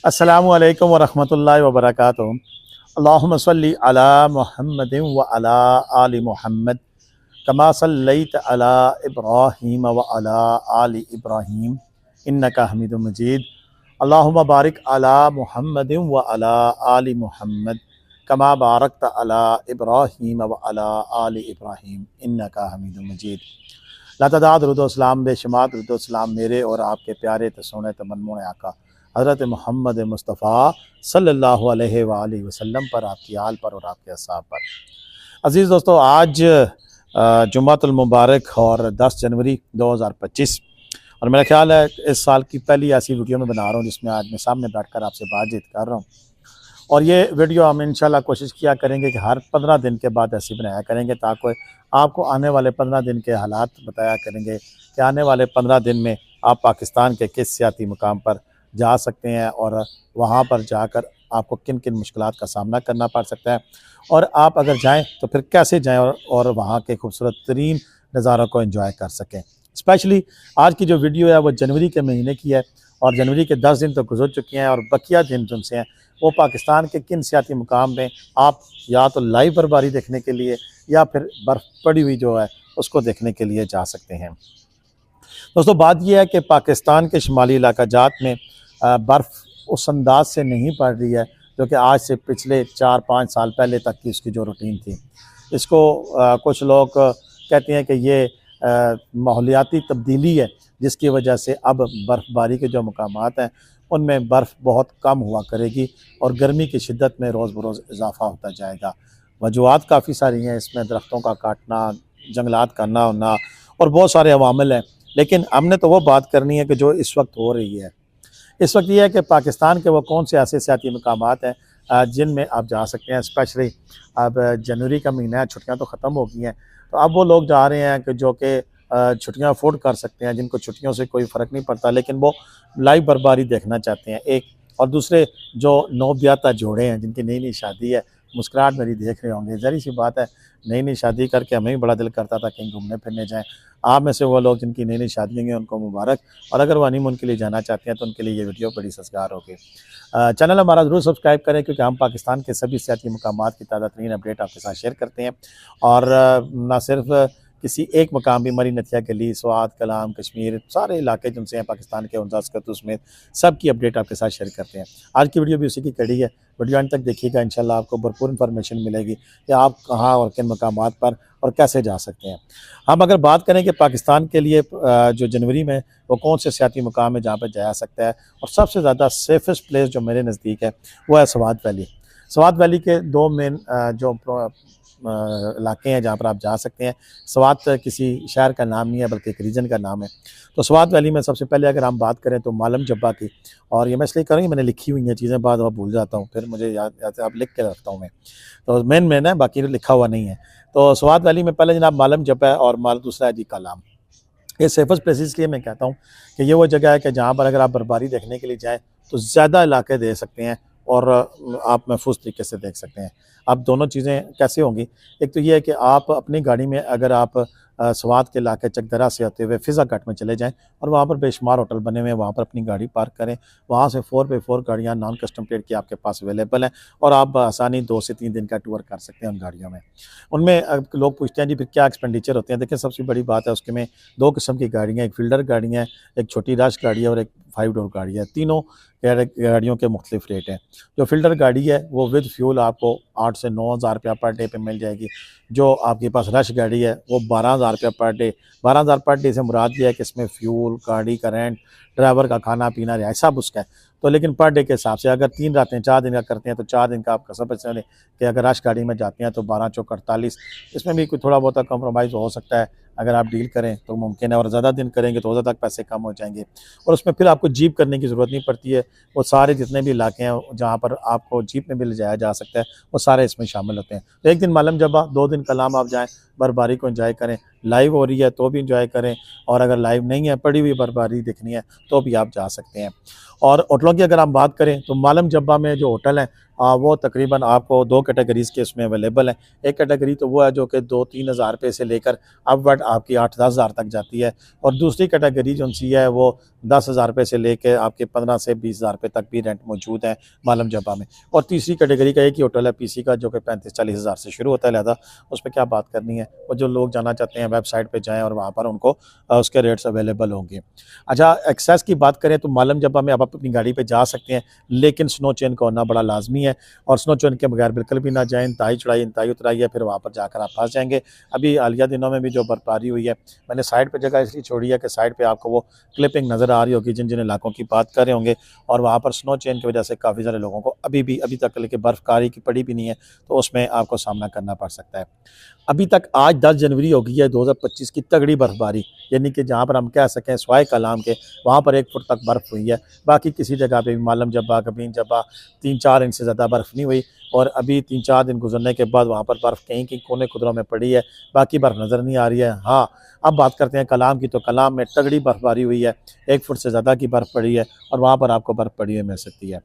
अस्सलामु अलैकुम वरहमतुल्लाहि वबरकातुहू। अल्लाहुम्मा सल्लि अला मुहम्मदिन व अला आलि मुहम्मद कमा सल्लैत अला इब्राहीम व अला आलि इब्राहीम इन्नका हमीदुम मजीद। अल्लाहुम्मा बारिक अला मुहम्मदिन व अला आलि मुहम्मद कमा बारकत अला इब्राहीम व अला आलि इब्राहीम इन्नका हमीदुम मजीद। लातदाद रुदोसलाम बेशुमार रुदोसलाम मेरे और आपके प्यारे तसोने तमन्मुन आका हज़रत मोहम्मद मुस्तफ़ा सल्लल्लाहु अलैहि वसल्लम पर, आपकी आल पर और आपके अस्हाब पर। अज़ीज़ दोस्तों, आज जुम्मतुल मुबारक और 10 जनवरी 2025 और मेरा ख्याल है इस साल की पहली ऐसी वीडियो में बना रहा हूँ जिसमें आज मैं सामने बैठकर आपसे बातचीत कर रहा हूँ। और ये वीडियो हम इंशाल्लाह कोशिश किया करेंगे कि हर 15 दिन के बाद ऐसी बनाया करेंगे ताकि आपको आने वाले 15 दिन के हालात बताया करेंगे कि आने वाले 15 दिन में आप पाकिस्तान के किस सियाती मुकाम पर जा सकते हैं और वहाँ पर जाकर आपको किन किन मुश्किलात का सामना करना पड़ सकता है, और आप अगर जाएं तो फिर कैसे जाएं और वहाँ के खूबसूरत तरीन नज़ारों को एंजॉय कर सकें। स्पेशली आज की जो वीडियो है वो जनवरी के महीने की है और जनवरी के 10 दिन तो गुजर चुके हैं और बकिया दिन जिनसे हैं वो पाकिस्तान के किन सियाती मुकाम में आप या तो लाइव बर्फबारी देखने के लिए या फिर बर्फ़ पड़ी हुई जो है उसको देखने के लिए जा सकते हैं। दोस्तों, बात यह है कि पाकिस्तान के शुमाली इलाका जात में बर्फ़ उस अंदाज से नहीं पड़ रही है जो कि आज से पिछले 4-5 साल पहले तक की उसकी जो रूटीन थी। इसको कुछ लोग कहते हैं कि ये माहौलियाती तब्दीली है जिसकी वजह से अब बर्फ़बारी के जो मकामात हैं उनमें बर्फ़ बहुत कम हुआ करेगी और गर्मी की शिद्दत में रोज़ बरोज़ इजाफ़ा होता जाएगा। वजूहात काफ़ी सारी हैं इसमें, दरख्तों का काटना, जंगलात का ना होना और बहुत सारे अवामिल हैं, लेकिन हमने तो वो बात करनी है कि जो इस वक्त हो रही है। इस वक्त ये है कि पाकिस्तान के वो कौन से ऐसे सियाती मकामात हैं जिनमें आप जा सकते हैं। स्पेशली अब जनवरी का महीना है, छुट्टियाँ तो ख़त्म हो गई हैं, तो अब वो लोग जा रहे हैं कि जो कि छुट्टियाँ अफोर्ड कर सकते हैं, जिनको छुट्टियों से कोई फ़र्क नहीं पड़ता, लेकिन वो लाइव बर्फबारी देखना चाहते हैं। एक और दूसरे जो नौब्याता जोड़े हैं जिनकी नई नई शादी है, मुस्कुराहट मेरी देख रहे होंगे, ज़ाहिर सी बात है नई नई शादी करके हमें भी बड़ा दिल करता था कहीं घूमने फिरने जाएं। आप में से वो लोग जिनकी नई नई शादी हैं उनको मुबारक, और अगर वो हनीमून के लिए जाना चाहते हैं तो उनके लिए ये वीडियो बड़ी सजगार होगी। चैनल हमारा ज़रूर सब्सक्राइब करें क्योंकि हम पाकिस्तान के सभी सियाती मकामात की ताज़ा तरीन अपडेट आपके साथ शेयर करते हैं, और ना सिर्फ किसी एक मकाम भी, मरी नथिया गली, स्वात, कलाम, कश्मीर, सारे इलाके जिनसे हैं पाकिस्तान के उनजास्कत में सब की अपडेट आपके साथ शेयर करते हैं। आज की वीडियो भी उसी की कड़ी है, वीडियो अंत तक देखिएगा, इंशाल्लाह आपको भरपूर इन्फॉर्मेशन मिलेगी कि आप कहाँ और किन मकामात पर और कैसे जा सकते हैं। हम अगर बात करें कि पाकिस्तान के लिए जो जनवरी में वो कौन से सियाती मुकाम है जहाँ पर जा सकता है, और सबसे ज़्यादा सेफेस्ट प्लेस जो मेरे नज़दीक है वो है स्वात वैली। स्वात वैली के दो मेन जो इलाके हैं जहाँ पर आप जा सकते हैं। स्वात किसी शहर का नाम नहीं है बल्कि एक रीजन का नाम है। तो स्वात वैली में सबसे पहले अगर हम बात करें तो मालम जब्बा की, और ये मैं इसलिए करूँगी मैंने लिखी हुई हैं चीज़ें, बाद में भूल जाता हूँ, फिर मुझे याद आप लिख के रखता हूँ मैं, तो मेन है, बाकी लिखा हुआ नहीं है। तो स्वात वैली में पहले जनाब मालम जब्बा है और दूसरा है जी कलाम। ये सेफेस्ट प्लेसेस इसलिए मैं कहता हूँ कि ये वो जगह है कि जहाँ पर अगर आप बर्फबारी देखने के लिए जाएँ तो ज़्यादा इलाके दे सकते हैं और आप महफूज तरीके से देख सकते हैं। अब दोनों चीज़ें कैसे होंगी, एक तो ये है कि आप अपनी गाड़ी में अगर आप स्वात के इलाके चकदरा से होते हुए फिज़ा घाट में चले जाएं और वहाँ पर बेशुमार होटल बने हुए हैं, वहाँ पर अपनी गाड़ी पार्क करें। वहाँ से 4x4 गाड़ियाँ नॉन कस्टम प्लेट की आपके पास अवेलेबल हैं और आप आसानी 2 से 3 दिन का टूर कर सकते हैं उन गाड़ियों में। उनमें लोग पूछते हैं जी फिर क्या एक्सपेंडिचर होते हैं। देखिए, सबसे बड़ी बात है उसके में 2 किस्म की गाड़ियाँ, एक फील्डर गाड़ी है, एक छोटी रश गाड़ी है और एक 5 डोर गाड़ी है। तीनों गाड़ियों के मुख्तलिफ रेट हैं। जो फील्डर गाड़ी है वो विद फ्यूल आपको 8 से 9 हज़ार रुपया पर डे पे मिल जाएगी। जो आपके पास रश गाड़ी है वो 12 हज़ार रुपया पर डे। 12 हज़ार पर डे से मुराद ये है कि इसमें फ्यूल, गाड़ी का रेंट, ड्राइवर का खाना पीना, रिहाइश सब उसका है। तो लेकिन पर डे के हिसाब से अगर 3 रातें 4 दिन का करते हैं तो 4 दिन का आपका सब चले कि अगर रश गाड़ी में जाते हैं तो 12 चौक 48, इसमें भी कोई थोड़ा बहुत कॉम्प्रोमाइज़ हो सकता है अगर आप डील करें तो मुमकिन है, और ज़्यादा दिन करेंगे तो ज़्यादा तक पैसे कम हो जाएंगे। और उसमें फिर आपको जीप करने की ज़रूरत नहीं पड़ती है। वो सारे जितने भी इलाके हैं जहाँ पर आपको जीप में भी ले जाया जा सकता है वो सारे इसमें शामिल होते हैं। तो एक दिन मालम जब्बा, 2 दिन कलाम आप जाएँ, बर्फबारी को एंजॉय करें, लाइव हो रही है तो भी इंजॉय करें, और अगर लाइव नहीं है, पड़ी हुई बर्फबारी देखनी है, तो भी आप जा सकते हैं। और होटलों की अगर हम बात करें तो मालम जब्बा में जो होटल हैं वो तकरीबन आपको 2 कैटेगरीज़ के उसमें अवेलेबल हैं। एक कैटेगरी तो वो है जो कि 2-3 हज़ार रुपये से लेकर अपवर्ड आपकी 8-10 हज़ार तक जाती है, और दूसरी कैटेगरी जो सी है वो 10 हज़ार रुपये से लेकर आपके 15 से 20 हज़ार रुपये तक भी रेंट मौजूद है मालम जब्बा में। और तीसरी कैटेगरी का एक ही होटल है पीसी का, जो कि 35-40 हज़ार से शुरू होता है, लिहाजा उस पर क्या बात करनी है। और जो लोग जाना चाहते हैं वेबसाइट पर जाएँ और वहाँ पर उनको उसके रेट्स अवेलेबल होंगे। अच्छा, एक्सेस की बात करें तो मालम जब्बा में आप अपनी गाड़ी पे जा सकते हैं, लेकिन स्नो चेन का होना बड़ा लाजमी है, और स्नो चेन के बगैर बिल्कुल भी ना जाएँ। इंतहाई चढ़ाई, इंतहाई उतराई है, फिर वहाँ पर जाकर आप फंस जाएंगे। अभी हालिया दिनों में भी जो बर्फबारी हुई है, मैंने साइड पे जगह इसलिए छोड़ी है कि साइड पे आपको वो क्लिपिंग नज़र आ रही होगी जिन जिन इलाकों की बात कर रहे होंगे, और वहाँ पर स्नो चेन की वजह से काफ़ी सारे लोगों को अभी तक लेकिन बर्फ़कारी की पड़ी भी नहीं है, तो उसमें आपको सामना करना पड़ सकता है। अभी तक आज 10 जनवरी हो गई है 2025 की तगड़ी बर्फबारी, यानी कि जहाँ पर हम कह सकें स्वाय कलाम के वहाँ पर 1 फुट तक बर्फ़ हुई है। बाकी किसी जगह पे भी मालम जब्बा, कबीन जब्बा 3-4 इंच से ज़्यादा बर्फ़ नहीं हुई, और अभी 3-4 दिन गुजरने के बाद वहाँ पर बर्फ़ कहीं-कहीं कोने-कुदरों में पड़ी है, बाकी बर्फ़ नज़र नहीं आ रही है। हाँ, अब बात करते हैं कलाम की, तो कलाम में तगड़ी बर्फबारी हुई है, 1 फुट से ज़्यादा की बर्फ़ पड़ी है, और वहाँ पर आपको बर्फ़ पड़ी हुई मिल सकती है।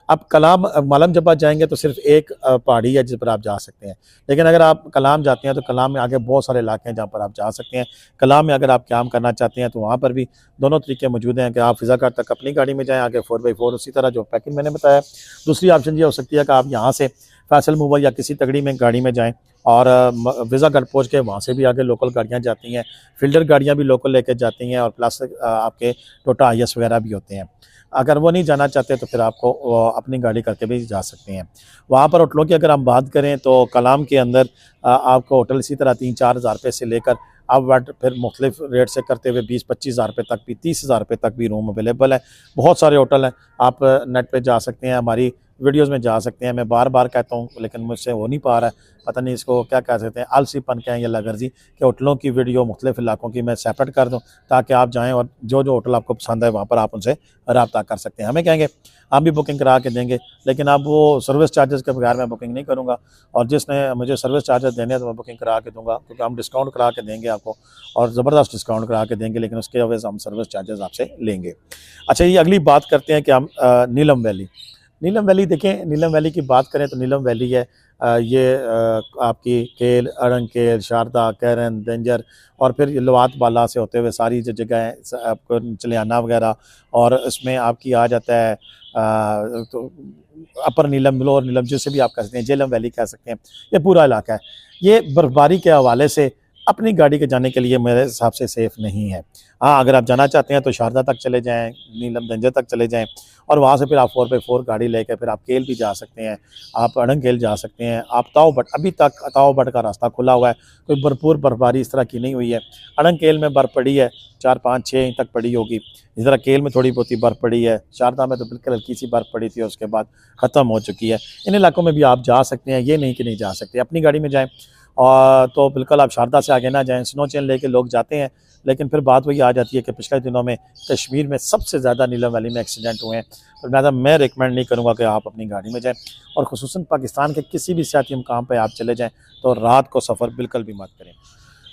अब कलाम मालम जब्बा जाएँगे तो सिर्फ़ एक पहाड़ी है जिस पर आप जा सकते हैं, लेकिन अगर आप कलाम जाते हैं तो कलाम में आगे बहुत सारे इलाके हैं जहाँ पर आप जा सकते हैं। कलाम में अगर आप क़याम करना चाहते हैं तो वहाँ पर भी दोनों तरीके मौजूद हैं कि आप फ़िज़ाकार तक अपनी गाड़ी में जाएँ, आगे 4x4 उसी तरह जो पैकिंग मैंने बताया। दूसरी ऑप्शन ये हो सकती है कि आप यहाँ से फैसल मूवर या किसी तगड़ी में गाड़ी में जाएँ, और फ़िज़ागढ़ पहुँच के वहाँ से भी आगे लोकल गाड़ियाँ जाती हैं, फ़िल्डर गाड़ियाँ भी लोकल लेके जाती हैं, और प्लस आपके टोटा आईएस वगैरह भी होते हैं। अगर वो नहीं जाना चाहते तो फिर आपको अपनी गाड़ी करके भी जा सकते हैं। वहाँ पर होटलों की अगर हम बात करें तो कलाम के अंदर आपको होटल इसी तरह 3-4 हज़ार रुपये से लेकर अपवर्ड फिर मुख्तलिफ रेट से करते हुए 20-25 हज़ार रुपये तक भी, 30 हज़ार रुपये तक भी रूम अवेलेबल है। बहुत सारे होटल हैं, आप नेट पे जा सकते हैं, हमारी वीडियोज़ में जा सकते हैं। मैं बार-बार कहता हूँ लेकिन मुझसे हो नहीं पा रहा है, पता नहीं इसको क्या कह सकते हैं, आलसीपन कहें या लगर्जी, कि होटलों की वीडियो मुख्तलिफ इलाकों की मैं सेपरेट कर दूँ, ताकि आप जाएँ और जो-जो होटल आपको पसंद है वहाँ पर आप उनसे राब्ता कर सकते हैं। हमें कहेंगे हम भी बुकिंग करा के देंगे, लेकिन अब वो सर्विस चार्जेस के बगैर मैं बुकिंग नहीं करूँगा, और जिसने मुझे सर्विस चार्जेस देने हैं तो मैं बुकिंग करा के दूँगा, क्योंकि हम डिस्काउंट करा के देंगे आपको, और ज़बरदस्त डिस्काउंट करा के देंगे, लेकिन उसके वजह से हम सर्विस चार्जेस आपसे लेंगे। अच्छा, ये अगली बात करते हैं कि हम नीलम वैली। नीलम वैली देखें, नीलम वैली की बात करें तो नीलम वैली है ये आपकी केल, अड़ंकेल, शारदा, कैरन, डेंजर, और फिर ये लोआत बाला से होते हुए सारी जो जगह है आपको चलियाना वगैरह, और इसमें आपकी आ जाता है तो अपर नीलम, लोअर नीलम, जिसे भी आप कह सकते हैं, झेलम वैली कह सकते हैं। ये पूरा इलाका है, ये बर्फबारी के हवाले से अपनी गाड़ी के जाने के लिए मेरे हिसाब से सेफ़ नहीं है। हाँ, अगर आप जाना चाहते हैं तो शारदा तक चले जाएँ, नीलम डेंजर तक चले जाएँ, और वहाँ से फिर आप 4x4 गाड़ी लेके फिर आप केल भी जा सकते हैं, आप अड़ंकेल जा सकते हैं, आप ताओ बट, अभी तक ताओ बट का रास्ता खुला हुआ है, कोई भरपूर बर्फबारी इस तरह की नहीं हुई है। अड़ंकेल में बर्फ़ पड़ी है, 4-5-6 इंच तक पड़ी होगी, इस तरह केल में थोड़ी बहुत ही बर्फ़ पड़ी है, शारदा में तो बिल्कुल हल्की सी बर्फ़ पड़ी थी, उसके बाद ख़त्म हो चुकी है। इन इलाकों में भी आप जा सकते हैं, ये नहीं कि नहीं जा सकते, अपनी गाड़ी में जाएँ, और तो बिल्कुल आप शारदा से आगे ना जाएँ। स्नो चेन लेके लोग जाते हैं, लेकिन फिर बात वही आ जाती है कि पिछले दिनों में कश्मीर में सबसे ज़्यादा नीलम वैली में एक्सीडेंट हुए हैं, तो लिहाजा मैं रिकमेंड नहीं करूँगा कि आप अपनी गाड़ी में जाएँ, और ख़ुसूसन पाकिस्तान के किसी भी सियाती मुकाम पे आप चले जाएँ तो रात को सफ़र बिल्कुल भी मत करें।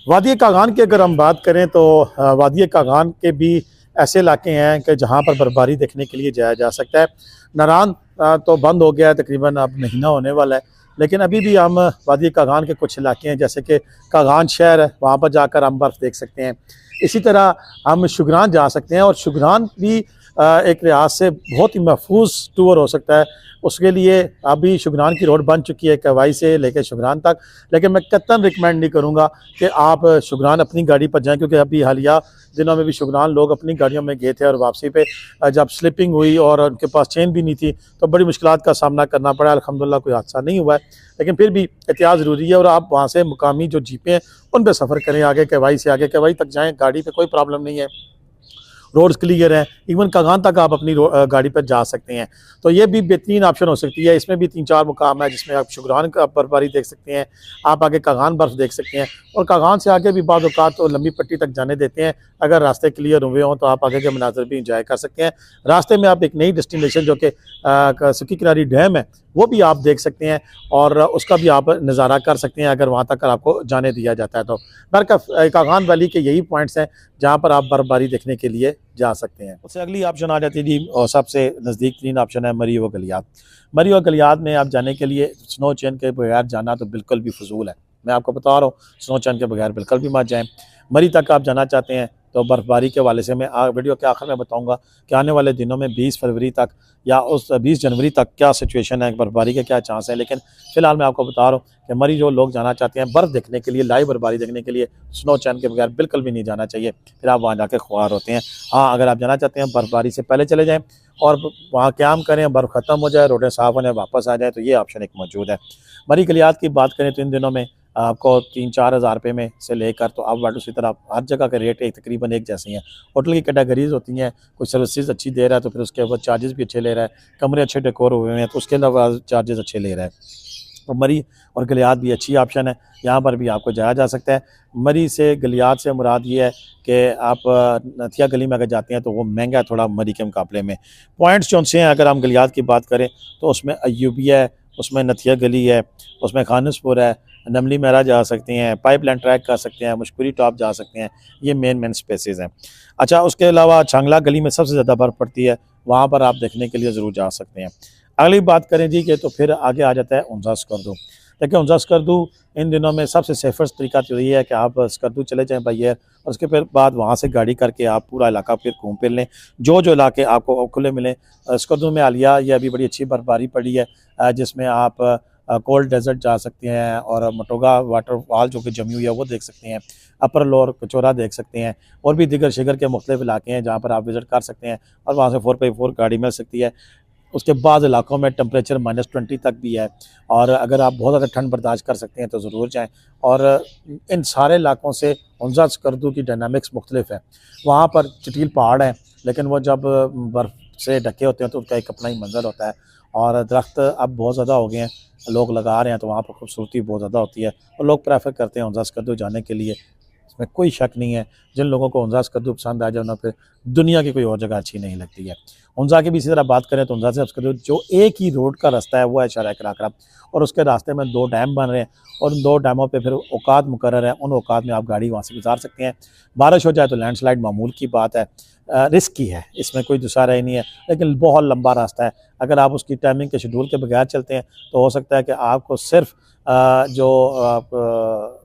वादी कागान की अगर हम बात करें तो वादी कागान के भी ऐसे इलाके हैं कि जहाँ पर बर्फबारी देखने के लिए जाया जा सकता है। नारान तो बंद हो गया है, तकरीबन अब महीना होने वाला है, लेकिन अभी भी हम वादी कागान के कुछ इलाके हैं, जैसे कि कागान शहर है, वहाँ पर जाकर हम बर्फ़ देख सकते हैं। इसी तरह हम शुगरान जा सकते हैं, और शुगरान भी एक लिहाज से बहुत ही महफूज टूर हो सकता है। उसके लिए अभी शुगरान की रोड बन चुकी है कवाई से लेकर शुगरान तक, लेकिन मैं कतई रिकमेंड नहीं करूँगा कि आप शुगरान अपनी गाड़ी पर जाएं, क्योंकि अभी हालिया दिनों में भी शुगरान लोग अपनी गाड़ियों में गए थे, और वापसी पे जब स्लिपिंग हुई और उनके पास चेन भी नहीं थी तो बड़ी मुश्किलात का सामना करना पड़ा। अल्हम्दुलिल्लाह कोई हादसा नहीं हुआ है, लेकिन फिर भी एहतियात ज़रूरी है, और आप वहाँ से मुकामी जो जीपें हैं उन पर सफ़र करें, आगे कवाई से आगे कवाई तक जाएँ, गाड़ी पर कोई प्रॉब्लम नहीं है। रोड्स क्लियर हैं, इवन कागान तक आप अपनी गाड़ी पर जा सकते हैं। तो ये भी बेहतरीन ऑप्शन हो सकती है। इसमें भी 3-4 मुकाम है जिसमें आप शुगरान का बर्फबारी देख सकते हैं, आप आगे कागान बर्फ़ देख सकते हैं, और कागान से आगे भी बाद औक़ात तो लंबी पट्टी तक जाने देते हैं। अगर रास्ते क्लियर हुए हों तो आप आगे के मनाज़र भी इंजॉय कर सकते हैं। रास्ते में आप एक नई डेस्टिनेशन जो कि सुक्की किनारी डैम है वो भी आप देख सकते हैं, और उसका भी आप नज़ारा कर सकते हैं अगर वहाँ तक आपको जाने दिया जाता है तो। कागान वैली के यही पॉइंट्स हैं जहाँ पर आप बर्फबारी देखने के लिए जा सकते हैं। उससे अगली ऑप्शन आ जाती है जी, और सबसे नज़दीक तरीन ऑप्शन है मरी व गलियात। मरी व गलियात में आप जाने के लिए स्नो चेन के बगैर जाना तो बिल्कुल भी फजूल है। मैं आपको बता रहा हूँ, स्नो चेन के बगैर बिल्कुल भी मत जाएँ। मरी तक आप जाना चाहते हैं तो बर्फबारी के हवाले से मैं वीडियो के आखिर में बताऊंगा कि आने वाले दिनों में 20 फरवरी तक या उस 20 जनवरी तक क्या सिचुएशन है, बर्फबारी के क्या चांस है। लेकिन फिलहाल मैं आपको बता रहा हूँ कि मरी जो लोग जाना चाहते हैं बर्फ़ देखने के लिए, लाइव बर्फबारी देखने के लिए, स्नो चैन के बगैर बिल्कुल भी नहीं जाना चाहिए, फिर आप वहाँ जाकर ख्वार होते हैं। हाँ, अगर आप जाना चाहते हैं बर्फबारी से पहले चले जाएँ और वहाँ क़याम करें, बर्फ़ ख़त्म हो जाए, रोडें साफ़ हो जाए, वापस आ जाए, तो ये ऑप्शन एक मौजूद है। मरी गलियात की बात करें तो इन दिनों में आपको 3-4 हज़ार रुपये में से लेकर तो अब वाट उसी तरह हर जगह के रेट एक तकरीबन एक जैसे हैं। होटल की कैटेगरीज़ होती हैं, कोई सर्विसेज अच्छी दे रहा है तो फिर उसके ऊपर चार्जेस भी अच्छे ले रहा है, कमरे अच्छे डेकोर हुए हैं तो उसके अलावा चार्जेस अच्छे ले रहा है। तो मरी और गलियात भी अच्छी ऑप्शन है, यहाँ पर भी आपको जाया जा सकता है। मरी से गलियात से मुराद ये है कि आप नथिया गली में अगर जाते हैं तो वो महंगा है थोड़ा मरी के मुकाबले में। पॉइंट्स जो से हैं अगर हम गलियात की बात करें तो उसमें अयूबिया है, उसमें नथिया गली है, उसमें खानसपुर है, नमली महरा जा सकते हैं, पाइपलाइन ट्रैक कर सकते हैं, मुशकुरी टॉप जा सकते हैं, ये मेन स्पेसेस हैं। अच्छा, उसके अलावा छांगला गली में सबसे ज़्यादा बर्फ़ पड़ती है, वहाँ पर आप देखने के लिए ज़रूर जा सकते हैं। अगली बात करें जी कि तो फिर आगे आ जाता है उंजा स्कर्दू। देखिए उंजा स्कर्दू इन दिनों में सबसे सेफेस्ट तरीका तो यही है कि आप स्कर्दू चले जाएँ बाय एयर, और उसके फिर बाद वहाँ से गाड़ी करके आप पूरा इलाका फिर घूम फिर लें, जो इलाके आपको खुले मिलें। स्कर्दू में आलिया ये अभी बड़ी अच्छी बर्फबारी पड़ी है, जिसमें आप कोल्ड डेजर्ट जा सकते हैं और मटोगा वाटरफॉल जो कि जमी हुई है वो देख सकते हैं, अपर लोअर कचौरा देख सकते हैं, और भी दिगर शिगर के मुख्तलिफ इलाके हैं जहाँ पर आप विज़िट कर सकते हैं, और वहाँ से 4x4 गाड़ी मिल सकती है। उसके बाद इलाकों में टेम्परेचर -20 तक भी है, और अगर आप बहुत ज़्यादा ठंड बर्दाश्त कर सकते हैं तो ज़रूर जाएँ। और इन सारे इलाकों से उंजा स्कर्दू की डायनामिक्स मुख्तलिफ है। वहाँ पर चटील पहाड़ हैं, लेकिन वो जब बर्फ़ से ढके होते हैं तो उनका एक अपना ही मंजर होता है, और दरख्त अब बहुत ज़्यादा हो गए हैं, लोग लगा रहे हैं तो वहाँ पर खूबसूरती बहुत ज़्यादा होती है, और लोग प्रेफर करते हैं उंजा स्कर्दू जाने के लिए। इसमें कोई शक नहीं है, जिन लोगों को उंजा स्कर्दू पसंद आ जाए उन्हें फिर दुनिया की कोई और जगह अच्छी नहीं लगती है। उंजा की भी इसी तरह बात करें तो उंजा से स्कर्दू जो एक ही रोड का रास्ता है वो है शराय कराकरा, और उसके रास्ते में 2 डैम बन रहे हैं, और उन 2 डैमों पे फिर औकात मुकर्रर है, उन औकात में आप गाड़ी वहाँ से गुजार सकते हैं। बारिश हो जाए तो लैंडस्लाइड मामूल की बात है, रिस्की है, इसमें कोई दूसरा ही नहीं है, लेकिन बहुत लंबा रास्ता है। अगर आप उसकी टाइमिंग के शेड्यूल के बगैर चलते हैं तो हो सकता है कि आपको सिर्फ जो आप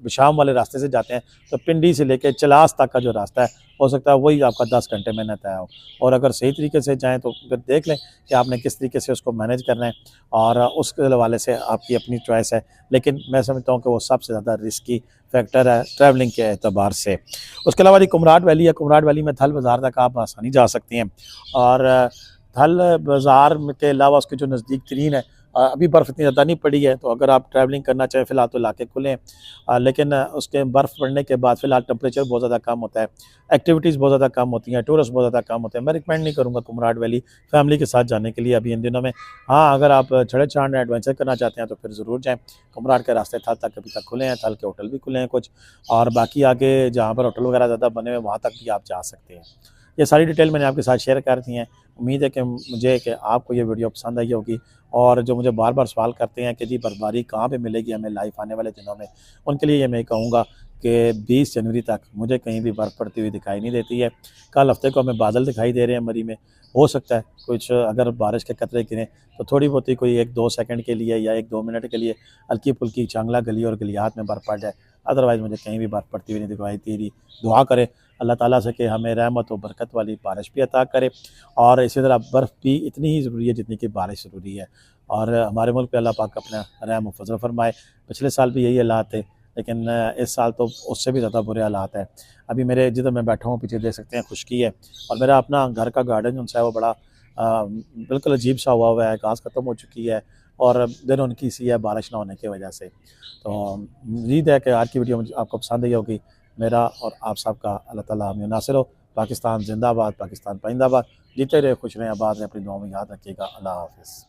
विशाम वाले रास्ते से जाते हैं तो पिंडी से लेकर चलास तक का जो रास्ता है हो सकता है वही आपका 10 घंटे में न तय हो, और अगर सही तरीके से जाएँ तो फिर देख लें कि आपने किस तरीके से उसको मैनेज करना है, और उसके हवाले से आपकी अपनी चॉइस है। लेकिन मैं समझता हूँ कि वो सबसे ज़्यादा रिस्की फैक्टर है ट्रैवलिंग के एतबार से। उसके अलावा जी कुमराट वैली है, कुमराट वैली में थल बाज़ार तक आप आसानी जा सकते हैं, और थल बाज़ार के अलावा उसके जो नज़दीक तरीन है, अभी बर्फ़ इतनी ज़्यादा नहीं पड़ी है, तो अगर आप ट्रैवलिंग करना चाहें फ़िलहाल तो इलाके खुले हैं, लेकिन उसके बर्फ़ पड़ने के बाद फ़िलहाल टेम्परेचर बहुत ज़्यादा कम होता है, एक्टिविटीज़ बहुत ज़्यादा कम होती हैं, टूरिस्ट बहुत ज़्यादा कम होते हैं। मैं रिकमेंड नहीं करूँगा कुमराट वैली फैमिली के साथ जाने के लिए अभी इन दिनों में। हाँ, अगर आप छड़े छांड एडवेंचर करना चाहते हैं तो फिर ज़रूर जाएँ। कुमराट के रास्ते थल तक अभी तक खुले हैं, थल के होटल भी खुले हैं कुछ, और बाकी आगे जहाँ पर होटल वगैरह ज़्यादा बने हुए वहाँ तक भी आप जा सकते हैं। ये सारी डिटेल मैंने आपके साथ शेयर कर दी हैं। उम्मीद है कि आपको ये वीडियो पसंद आई होगी, और जो मुझे बार-बार सवाल करते हैं कि जी बर्फबारी कहाँ पे मिलेगी हमें लाइव आने वाले दिनों में, उनके लिए ये मैं कहूँगा कि 20 जनवरी तक मुझे कहीं भी बर्फ़ पड़ती हुई दिखाई नहीं देती है। कल हफ्ते को हमें बादल दिखाई दे रहे हैं मरी में, हो सकता है कुछ अगर बारिश के कतरे गिरें तो थोड़ी बहुत ही कोई 1-2 सेकंड के लिए या 1-2 मिनट के लिए हल्की-फुल्की चांगला गली और गलियात में बर्फ़ पड़ जाए, अदरवाइज़ मुझे कहीं भी बर्फ़ पड़ती हुई नहीं दिखाई दे रही। दुआ करें अल्लाह ताला से कि हमें रहमत और बरकत वाली बारिश भी अता करे, और इसी तरह बर्फ़ भी इतनी ही ज़रूरी है जितनी कि बारिश ज़रूरी है, और हमारे मुल्क पे अल्लाह पाक अपना रहम व फज़ल फरमाए। पिछले साल भी यही हालात थे, लेकिन इस साल तो उससे भी ज़्यादा बुरे हालात हैं। अभी मेरे जिधर मैं बैठा हूँ पीछे देख सकते हैं खुशकी है, और मेरा अपना घर का गार्डन जो है वो बड़ा बिल्कुल अजीब सा हुआ है, घास ख़त्म हो चुकी है, और दिन उनकी सी है बारिश ना होने की वजह से। तो उम्मीद है कि आज की वीडियो मुझे आपको पसंद आई होगी। मेरा और आप सबका अल्लाह ताला हमें नासिर हो। पाकिस्तान जिंदाबाद, पाकिस्तान पाइंदाबाद। जीते रहे, खुश रहें, आबाद रहें, अपनी दुआओं में याद रखिएगा। अल्लाह हाफ़िज़।